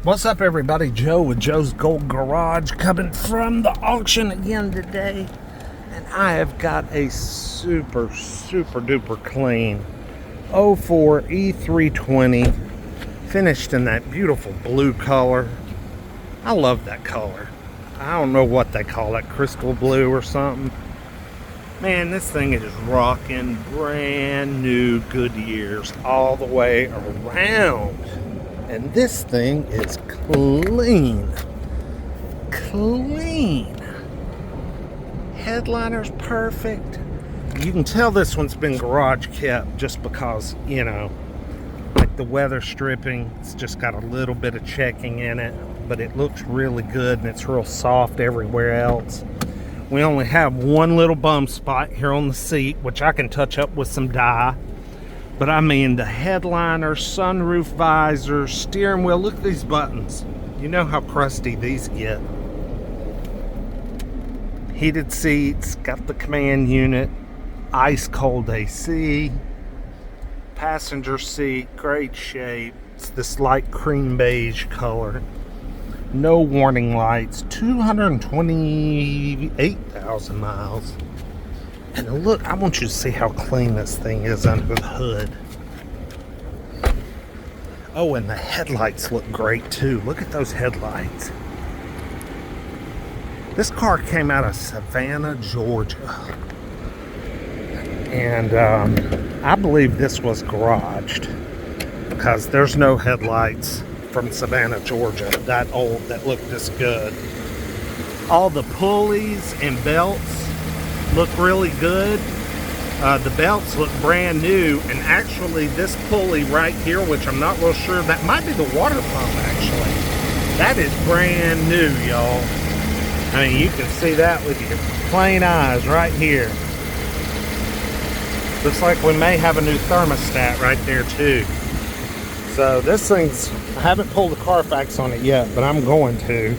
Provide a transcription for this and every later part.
What's up, everybody? Joe with Joe's Gold Garage coming from the auction again today. And I have got a super duper clean 04 e320 finished in that beautiful blue color. I love that color. I don't know what they call it, crystal blue or something. Man, this thing is rocking brand new Goodyears all the way around. And this thing is clean. Headliner's perfect. You can tell this one's been garage kept just because, you know, like the weather stripping, it's just got a little bit of checking in it, but it looks really good and it's real soft everywhere else. We only have one little bum spot here on the seat, which I can touch up with some dye. But I mean, the headliner, sunroof visor, steering wheel, look at these buttons. You know how crusty these get. Heated seats, got the command unit, ice cold AC, passenger seat, great shape. It's this light cream beige color. No warning lights, 228,000 miles. And look, I want you to see how clean this thing is under the hood. Oh, and the headlights look great too. Look at those headlights. This car came out of Savannah, Georgia. And I believe this was garaged because there's no headlights from Savannah, Georgia that old that look this good. All the pulleys and belts look really good. The belts look brand new, and actually this pulley right here, which I'm not real sure, that might be the water pump actually. That is brand new, y'all. I mean, you can see that with your plain eyes right here. Looks like we may have a new thermostat right there too. So this thing's, I haven't pulled the Carfax on it yet, but I'm going to.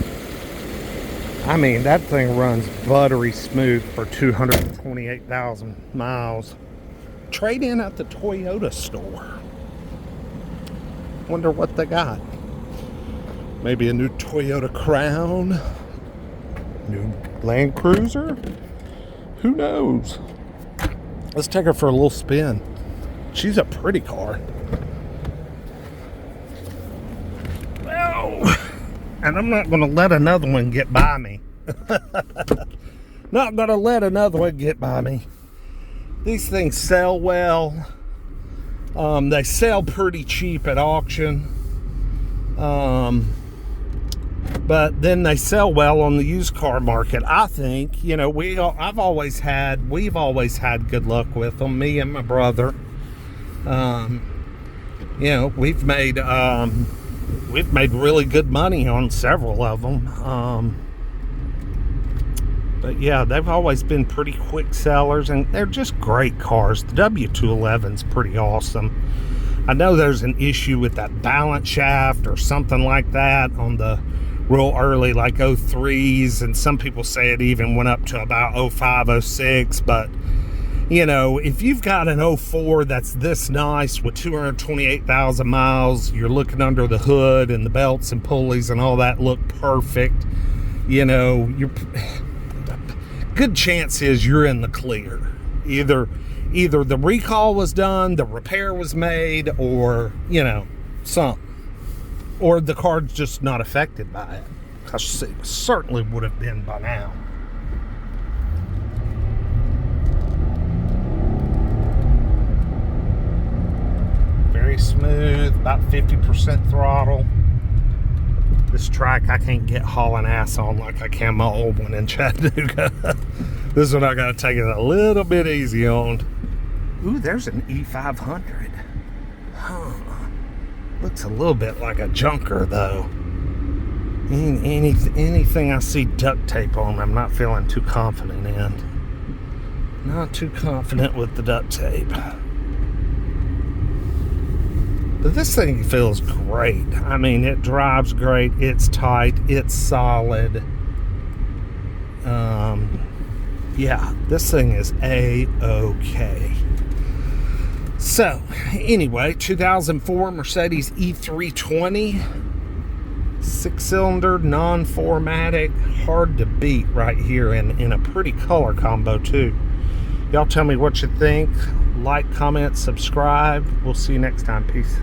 I mean, that thing runs buttery smooth for 228,000 miles. Trade in at the Toyota store. Wonder what they got. Maybe a new Toyota Crown? New Land Cruiser? Who knows? Let's take her for a little spin. She's a pretty car. And I'm not going to let another one get by me. Not going to let another one get by me. These things sell well. They sell pretty cheap at auction. But then they sell well on the used car market. I think, you know, we've always had good luck with them, me and my brother. You know, we've made really good money on several of them. But yeah, they've always been pretty quick sellers, and they're just great cars. The W211's pretty awesome. I know there's an issue with that balance shaft or something like that on the real early, like 03s, and some people say it even went up to about 05, 06, but you know, if you've got an 04 that's this nice with 228,000 miles, you're looking under the hood and the belts and pulleys and all that look perfect, you know, good chance is you're in the clear. Either the recall was done, the repair was made, or, you know, something. Or the car's just not affected by it. Because it certainly would have been by now. Very smooth, about 50% throttle. This track I can't get hauling ass on like I can my old one in Chattanooga. This one I gotta take it a little bit easy on. Ooh, there's an E500. Huh. Looks a little bit like a junker though. Anything I see duct tape on, I'm not feeling too confident in. Not too confident with the duct tape. But this thing feels great. I mean, it drives great. It's tight. It's solid. Yeah, this thing is A-okay. So, anyway, 2004 Mercedes E320. 6-cylinder, non-4matic, hard to beat right here, in a pretty color combo too. Y'all tell me what you think. Like, comment, subscribe. We'll see you next time. Peace.